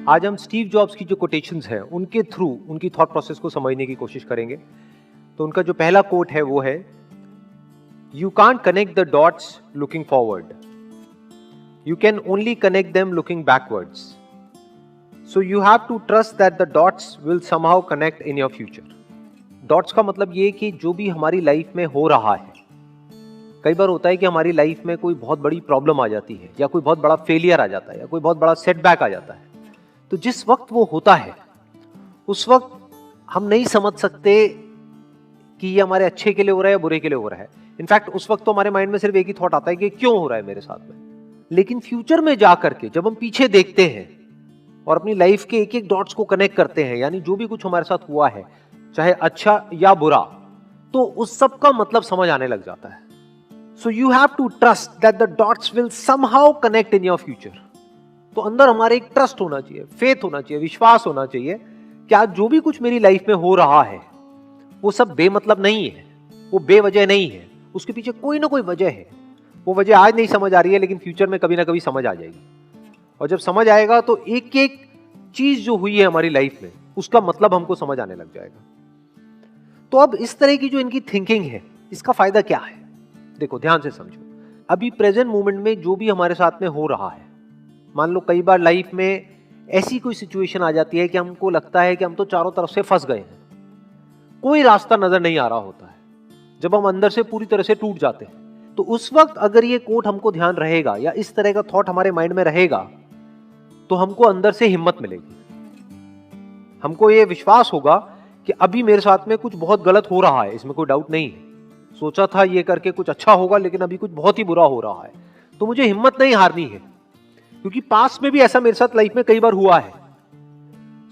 आज हम Steve jobs की जो कोटेशंस हैं उनके थ्रू उनकी थॉट प्रोसेस को समझने की कोशिश करेंगे। तो उनका जो पहला कोट है वो है, you can't connect the dots looking forward, you can only connect them looking backwards, so you have to trust that the dots will somehow connect in your future. Dots का मतलब ये कि जो भी हमारी लाइफ में हो रहा है, कई बार होता है कि हमारी लाइफ में कोई बहुत बड़ी प्रॉब्लम आ जाती है या कोई बहुत बड़ा फेलियर आ जाता है या कोई बहुत बड़ा सेटबैक आ जाता है। तो जिस वक्त वो होता है उस वक्त हम नहीं समझ सकते कि ये हमारे अच्छे के लिए हो रहा है या बुरे के लिए हो रहा है। इनफैक्ट उस वक्त तो हमारे माइंड में सिर्फ एक ही थॉट आता है कि क्यों हो रहा है मेरे साथ में। लेकिन फ्यूचर में जाकर के जब हम पीछे देखते हैं और अपनी लाइफ के एक एक डॉट्स को कनेक्ट करते हैं, यानी जो भी कुछ हमारे साथ हुआ है चाहे अच्छा या बुरा, तो उस सब का मतलब समझ आने लग जाता है। So you have to trust that the dots will somehow connect in your future. तो अंदर हमारे एक ट्रस्ट होना चाहिए, फेथ होना चाहिए, विश्वास होना चाहिए कि आज जो भी कुछ मेरी लाइफ में हो रहा है वो सब बेमतलब नहीं है, वो बेवजह नहीं है, उसके पीछे कोई ना कोई वजह है। वो वजह आज नहीं समझ आ रही है लेकिन फ्यूचर में कभी ना कभी समझ आ जाएगी। और जब समझ आएगा तो एक एक चीज जो हुई है हमारी लाइफ में उसका मतलब हमको समझ आने लग जाएगा। तो अब इस तरह की जो इनकी थिंकिंग है, इसका फायदा क्या है? देखो ध्यान से समझो। अभी प्रेजेंट मोमेंट में जो भी हमारे साथ में हो रहा है, मान लो कई बार लाइफ में ऐसी कोई सिचुएशन आ जाती है कि हमको लगता है कि हम तो चारों तरफ से फंस गए हैं, कोई रास्ता नजर नहीं आ रहा होता है, जब हम अंदर से पूरी तरह से टूट जाते हैं। तो उस वक्त अगर ये कोट हमको ध्यान रहेगा या इस तरह का थॉट हमारे माइंड में रहेगा तो हमको अंदर से हिम्मत मिलेगी, हमको ये विश्वास होगा कि अभी मेरे साथ में कुछ बहुत गलत हो रहा है, इसमें कोई डाउट नहीं है। सोचा था ये करके कुछ अच्छा होगा लेकिन अभी कुछ बहुत ही बुरा हो रहा है, तो मुझे हिम्मत नहीं हारनी है। क्योंकि पास में भी ऐसा मेरे साथ लाइफ में कई बार हुआ है।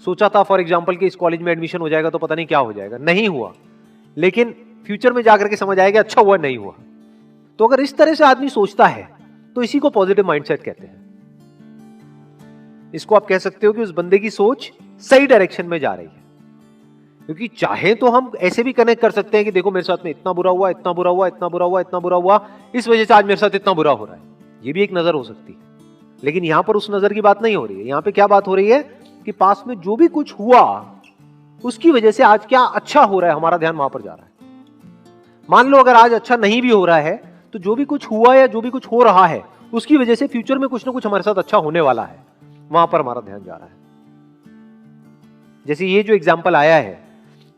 सोचा था फॉर एग्जांपल कि इस कॉलेज में एडमिशन हो जाएगा तो पता नहीं क्या हो जाएगा, नहीं हुआ, लेकिन फ्यूचर में जाकर के समझ आएगा अच्छा हुआ नहीं हुआ। तो अगर इस तरह से आदमी सोचता है तो इसी को पॉजिटिव माइंडसेट कहते हैं। इसको आप कह सकते हो कि उस बंदे की सोच सही डायरेक्शन में जा रही है। क्योंकि चाहे तो हम ऐसे भी कनेक्ट कर सकते हैं कि देखो मेरे साथ में इतना बुरा हुआ, इतना बुरा हुआ, इतना बुरा हुआ, इतना बुरा हुआ, इस वजह से आज मेरे साथ इतना बुरा हो रहा है। ये भी एक नजर हो सकती है, लेकिन यहां पर उस नजर की बात नहीं हो रही है। यहां पे क्या बात हो रही है कि पास में जो भी कुछ हुआ उसकी वजह से आज क्या अच्छा हो रहा है, हमारा ध्यान वहां पर जा रहा है। मान लो अगर आज अच्छा नहीं भी हो रहा है तो जो भी कुछ हुआ या जो भी कुछ हो रहा है उसकी वजह से फ्यूचर में कुछ ना कुछ हमारे साथ अच्छा होने वाला है, वहां पर हमारा ध्यान जा रहा है। जैसे ये जो एग्जाम्पल आया है,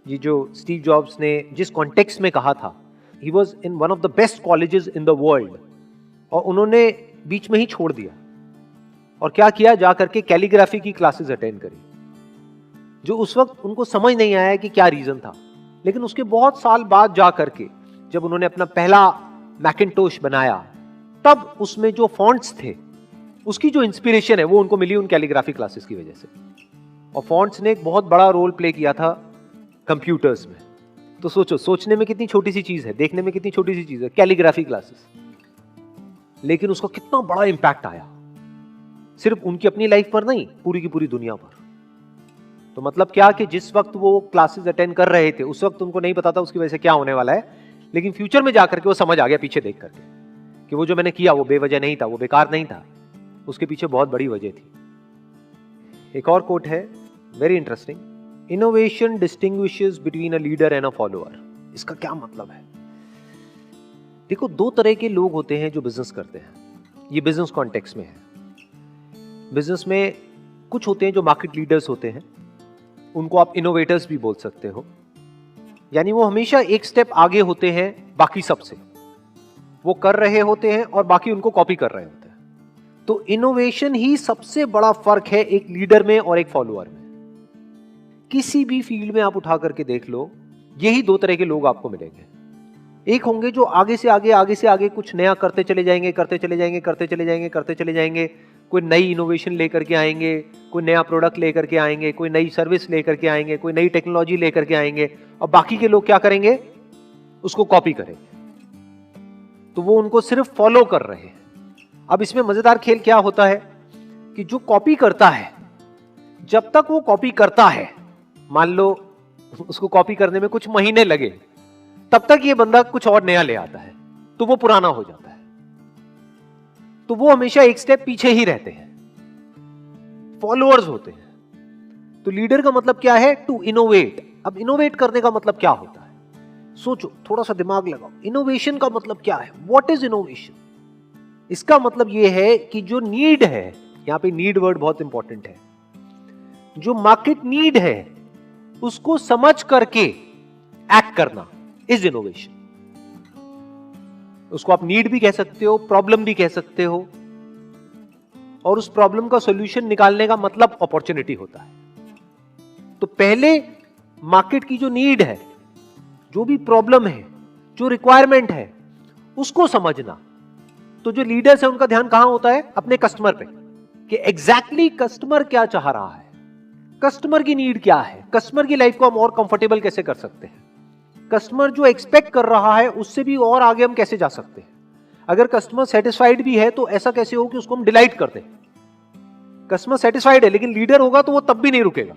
ये जो स्टीव जॉब्स ने जिस कॉन्टेक्स्ट में कहा था, he was in one of the best colleges in the world, और उन्होंने बीच में ही छोड़ दिया और क्या किया, जाकर के कैलीग्राफी की क्लासेस अटेंड करी, जो उस वक्त उनको समझ नहीं आया कि क्या रीजन था। लेकिन उसके बहुत साल बाद जाकर के जब उन्होंने अपना पहला मैकिन्टोश बनाया, तब उसमें जो फॉन्ट्स थे उसकी जो इंस्पिरेशन है वो उनको मिली उन कैलीग्राफी क्लासेस की वजह से। और फॉन्ट्स ने एक बहुत बड़ा रोल प्ले किया था कंप्यूटर्स में। तो सोचो, सोचने में कितनी छोटी सी चीज है, देखने में कितनी छोटी सी चीज है कैलीग्राफी क्लासेस, लेकिन उसका कितना बड़ा इंपैक्ट आया, सिर्फ उनकी अपनी लाइफ पर नहीं, पूरी की पूरी दुनिया पर। तो मतलब क्या कि जिस वक्त वो क्लासेस अटेंड कर रहे थे उस वक्त उनको नहीं पता था उसकी वजह से क्या होने वाला है, लेकिन फ्यूचर में जाकर के वो समझ आ गया पीछे देख करके कि वो जो मैंने किया वो बेवजह नहीं था, वो बेकार नहीं था, उसके पीछे बहुत बड़ी वजह थी। एक और कोट है very interesting, innovation distinguishes between a leader and a follower. इसका क्या मतलब है? देखो, दो तरह के लोग होते हैं जो बिजनेस करते हैं, ये बिजनेस कॉन्टेक्स्ट में है। बिजनेस में कुछ होते हैं जो मार्केट लीडर्स होते हैं, उनको आप इनोवेटर्स भी बोल सकते हो, यानी वो हमेशा एक स्टेप आगे होते हैं बाकी सबसे, वो कर रहे होते हैं और बाकी उनको कॉपी कर रहे होते हैं। तो इनोवेशन ही सबसे बड़ा फर्क है एक लीडर में और एक फॉलोअर में। किसी भी फील्ड में आप उठा करके देख लो, यही दो तरह के लोग आपको मिलेंगे। एक होंगे जो आगे से आगे कुछ नया करते चले जाएंगे, करते चले जाएंगे, करते चले जाएंगे, करते चले जाएंगे, कोई नई इनोवेशन लेकर के आएंगे, कोई नया प्रोडक्ट लेकर के आएंगे, कोई नई सर्विस लेकर के आएंगे, कोई नई टेक्नोलॉजी लेकर के आएंगे, और बाकी के लोग क्या करेंगे, उसको कॉपी करेंगे। तो वो उनको सिर्फ फॉलो कर रहे हैं। अब इसमें मजेदार खेल क्या होता है कि जो कॉपी करता है, जब तक वो कॉपी करता है, मान लो उसको कॉपी करने में कुछ महीने लगे, तब तक ये बंदा कुछ और नया ले आता है, तो वो पुराना हो जाता है। तो वो हमेशा एक स्टेप पीछे ही रहते हैं, फॉलोअर्स होते हैं। तो लीडर का मतलब क्या है? To innovate. अब इनोवेट करने का मतलब क्या होता है? सोचो, थोड़ा सा दिमाग लगाओ। इनोवेशन का मतलब क्या है? What is innovation? इसका मतलब यह है कि जो नीड है, यहां पे नीड वर्ड बहुत इंपॉर्टेंट है, जो मार्केट नीड है उसको समझ करके एक्ट करना इज इनोवेशन। उसको आप नीड भी कह सकते हो, प्रॉब्लम भी कह सकते हो, और उस प्रॉब्लम का सॉल्यूशन निकालने का मतलब अपॉर्चुनिटी होता है। तो पहले मार्केट की जो नीड है, जो भी प्रॉब्लम है, जो रिक्वायरमेंट है, उसको समझना। तो जो लीडर्स है उनका ध्यान कहां होता है? अपने कस्टमर पे, कि एग्जैक्टली कस्टमर क्या चाह रहा है, कस्टमर की नीड क्या है, कस्टमर की लाइफ को हम और कंफर्टेबल कैसे कर सकते हैं, कस्टमर जो एक्सपेक्ट कर रहा है उससे भी और आगे हम कैसे जा सकते हैं। अगर कस्टमर सेटिस्फाइड भी है तो ऐसा कैसे हो कि उसको हम डिलाइट कर दें। कस्टमर सेटिस्फाइड है लेकिन लीडर होगा तो वो तब भी नहीं रुकेगा,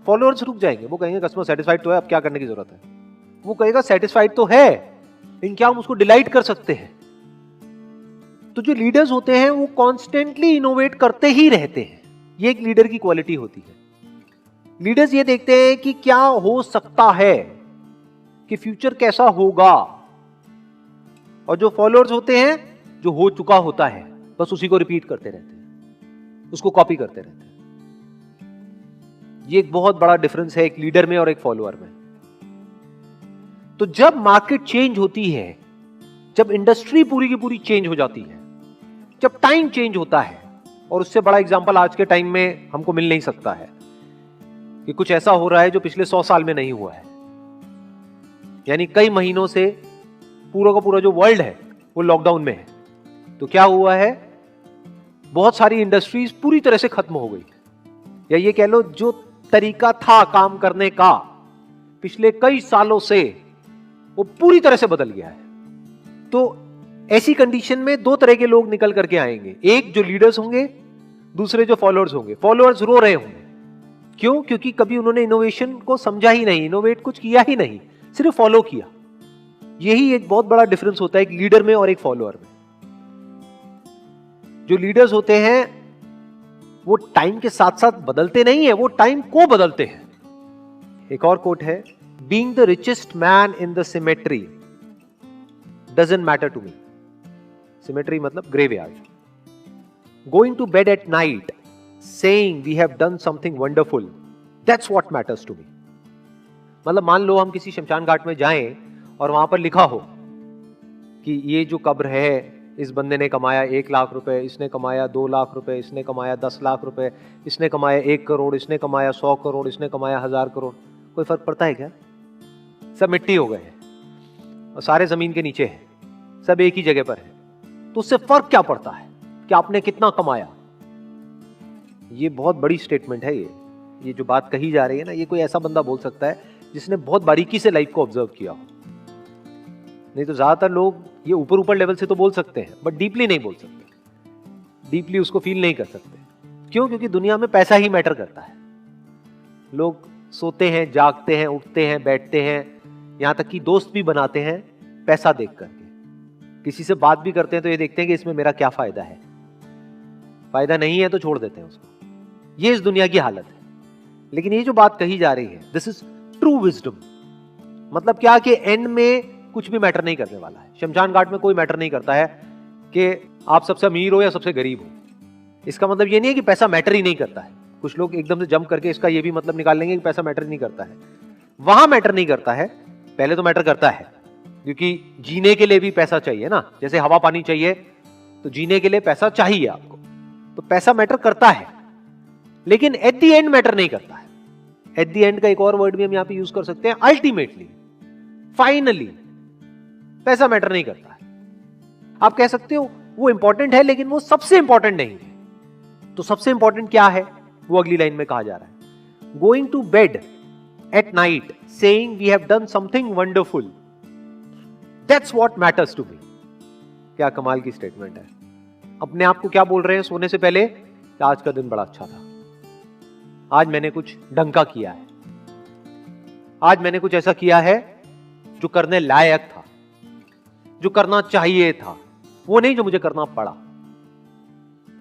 फॉलोअर्स रुक जाएंगे। वो कहेंगे कस्टमर सेटिस्फाइड तो है, अब क्या करने की जरूरत है। वो कहेगा सेटिस्फाइड तो है लेकिन क्या हम उसको डिलाइट कर सकते हैं। तो जो लीडर्स होते हैं वो कॉन्स्टेंटली इनोवेट करते ही रहते हैं। ये एक लीडर की क्वालिटी होती है। लीडर्स ये देखते हैं कि क्या हो सकता है, कि फ्यूचर कैसा होगा, और जो फॉलोअर्स होते हैं जो हो चुका होता है बस उसी को रिपीट करते रहते हैं, उसको कॉपी करते रहते हैं। ये एक बहुत बड़ा डिफरेंस है एक लीडर में और एक फॉलोअर में। तो जब मार्केट चेंज होती है, जब इंडस्ट्री पूरी की पूरी चेंज हो जाती है, जब टाइम चेंज होता है, और उससे बड़ा एग्जांपल आज के टाइम में हमको मिल नहीं सकता है कि कुछ ऐसा हो रहा है जो पिछले 100 साल में नहीं हुआ है। यानी कई महीनों से पूरा का पूरा जो वर्ल्ड है वो लॉकडाउन में है। तो क्या हुआ है, बहुत सारी इंडस्ट्रीज पूरी तरह से खत्म हो गई, या ये कह लो जो तरीका था काम करने का पिछले कई सालों से वो पूरी तरह से बदल गया है। तो ऐसी कंडीशन में दो तरह के लोग निकल करके आएंगे, एक जो लीडर्स होंगे, दूसरे जो फॉलोअर्स होंगे। फॉलोअर्स रो रहे होंगे, क्यों? क्योंकि कभी उन्होंने इनोवेशन को समझा ही नहीं, इनोवेट कुछ किया ही नहीं, सिर्फ फॉलो किया। यही एक बहुत बड़ा डिफरेंस होता है एक लीडर में और एक फॉलोअर में। जो लीडर्स होते हैं वो टाइम के साथ साथ बदलते नहीं है, वो टाइम को बदलते हैं। एक और कोट है, being the richest man in the cemetery doesn't matter to me. Cemetery मतलब graveyard. Going to bed at night saying we have done something wonderful, that's what matters to me. मतलब मान लो हम किसी शमशान घाट में जाएं और वहां पर लिखा हो कि ये जो कब्र है, इस बंदे ने कमाया 1 लाख रुपए, इसने कमाया 2 लाख रुपए, इसने कमाया 10 लाख रुपए, इसने कमाया 1 करोड़, इसने कमाया 100 करोड़, इसने कमाया 1000 करोड़। कोई फर्क पड़ता है क्या? सब मिट्टी हो गए हैं और सारे जमीन के नीचे हैं, सब एक ही जगह पर है। तो उससे फर्क क्या पड़ता है कि आपने कितना कमाया? ये बहुत बड़ी स्टेटमेंट है। ये जो बात कही जा रही है ना, ये कोई ऐसा बंदा बोल सकता है जिसने बहुत बारीकी से लाइफ को ऑब्जर्व किया हो। नहीं तो ज्यादातर लोग ये ऊपर ऊपर लेवल से तो बोल सकते हैं बट डीपली नहीं बोल सकते, डीपली उसको फील नहीं कर सकते। क्यों? क्योंकि दुनिया में पैसा ही मैटर करता है। लोग सोते हैं, जागते हैं, उठते हैं, बैठते हैं, यहां तक कि दोस्त भी बनाते हैं पैसा देख करके। किसी से बात भी करते हैं तो ये देखते हैं कि इसमें मेरा क्या फायदा है, फायदा नहीं है तो छोड़ देते हैं उसको। ये इस दुनिया की हालत है। लेकिन ये जो बात कही जा रही है, दिस इज ट्रू विजडम। मतलब क्या कि एंड में कुछ भी मैटर नहीं करने वाला है। शमशान घाट में कोई मैटर नहीं करता है कि आप सबसे अमीर हो या सबसे गरीब हो। इसका मतलब ये नहीं है कि पैसा मैटर ही नहीं करता है। कुछ लोग एकदम से जंप करके इसका ये भी मतलब निकाल लेंगे कि पैसा मैटर नहीं करता है। वहां मैटर नहीं करता है, पहले तो मैटर करता है, क्योंकि जीने के लिए भी पैसा चाहिए ना। जैसे हवा पानी चाहिए तो जीने के लिए पैसा चाहिए आपको, तो पैसा मैटर करता है, लेकिन एट द एंड मैटर नहीं करता है। एट द एंड का एक और वर्ड भी हम यहां पे यूज कर सकते हैं, अल्टीमेटली, फाइनली। पैसा मैटर नहीं करता है। आप कह सकते हो वो इंपॉर्टेंट है लेकिन वो सबसे इंपॉर्टेंट नहीं है। तो सबसे इंपॉर्टेंट क्या है वो अगली लाइन में कहा जा रहा है, going to bed at night saying we have done something wonderful, that's what matters to me. क्या कमाल की स्टेटमेंट है। अपने आप को क्या बोल रहे हैं सोने से पहले कि आज का दिन बड़ा अच्छा था, आज मैंने कुछ ढंग का किया है, आज मैंने कुछ ऐसा किया है जो करने लायक था, जो करना चाहिए था, वो नहीं जो मुझे करना पड़ा।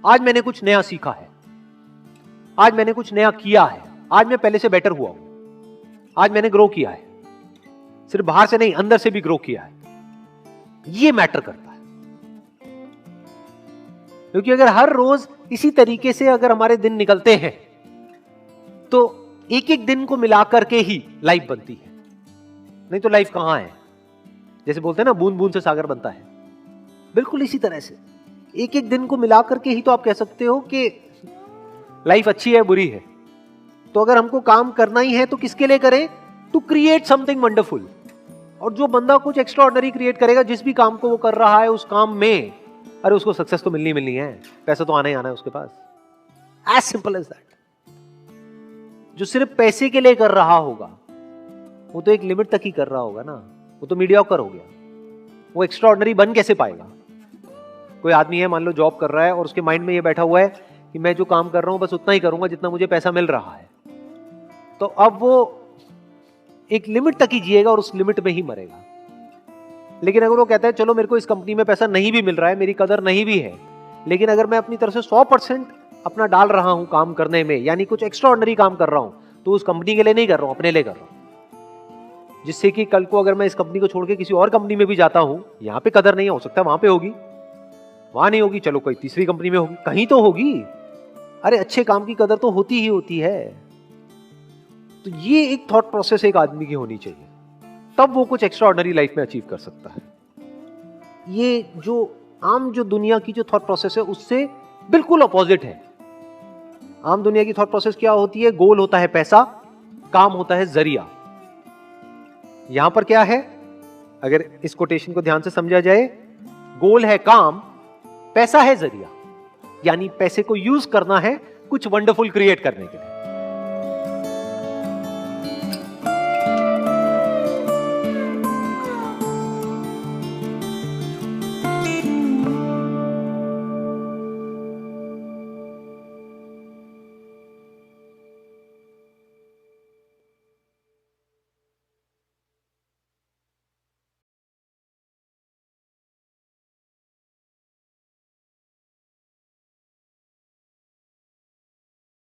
आज मैंने कुछ नया सीखा है, आज मैंने कुछ नया किया है, आज मैं पहले से बेटर हुआ हूं, आज मैंने ग्रो किया है, सिर्फ बाहर से नहीं अंदर से भी ग्रो किया है। ये मैटर करता है, क्योंकि अगर हर रोज इसी तरीके से अगर हमारे दिन निकलते हैं तो एक एक दिन को मिलाकर के ही लाइफ बनती है, नहीं तो लाइफ कहां है। जैसे बोलते हैं ना बूंद बूंद से सागर बनता है, बिल्कुल इसी तरह से एक एक दिन को मिलाकर के ही तो आप कह सकते हो कि लाइफ अच्छी है बुरी है। तो अगर हमको काम करना ही है तो किसके लिए करें, टू क्रिएट समथिंग वंडरफुल। और जो बंदा कुछ एक्स्ट्रा ऑर्डिनरी क्रिएट करेगा, जिस भी काम को वो कर रहा है उस काम में, अरे उसको सक्सेस तो मिलनी है, पैसा तो आना ही आना है उसके पास, एज सिंपल एज दैट। जो सिर्फ पैसे के लिए कर रहा होगा वो तो एक लिमिट तक ही कर रहा होगा ना, वो तो मीडियोकर हो गया, वो एक्स्ट्रा ऑर्डिनरी बन कैसे पाएगा। कोई आदमी है मान लो जॉब कर रहा है और उसके माइंड में ये बैठा हुआ है कि मैं जो काम कर रहा हूं बस उतना ही करूंगा जितना मुझे पैसा मिल रहा है, तो अब वो एक लिमिट तक ही जिएगा और उस लिमिट में ही मरेगा। लेकिन अगर वो कहता है चलो मेरे को इस कंपनी में पैसा नहीं भी मिल रहा है, मेरी कदर नहीं भी है, लेकिन अगर मैं अपनी तरफ से 100% अपना डाल रहा हूं काम करने में, यानी कुछ एक्स्ट्रा ऑर्डिनरी काम कर रहा हूं, तो उस कंपनी के लिए नहीं कर रहा हूं, अपने लिए कर रहा हूं, जिससे कि कल को अगर मैं इस कंपनी को छोड़ के किसी और कंपनी में भी जाता हूं, यहां पे कदर नहीं हो सकता, वहां पे होगी, वहां नहीं होगी, चलो कोई तीसरी कंपनी में होगी, कहीं तो होगी। अरे अच्छे काम की कदर तो होती ही होती है। तो ये एक थॉट प्रोसेस एक आदमी की होनी चाहिए, तब वो कुछ एक्स्ट्रा ऑर्डिनरी लाइफ में अचीव कर सकता है। ये जो आम जो दुनिया की जो थॉट प्रोसेस है उससे बिल्कुल अपोजिट है। आम दुनिया की थॉट प्रोसेस क्या होती है, गोल होता है पैसा, काम होता है जरिया। यहां पर क्या है, अगर इस कोटेशन को ध्यान से समझा जाए, गोल है काम, पैसा है जरिया, यानी पैसे को यूज करना है कुछ वंडरफुल क्रिएट करने के लिए।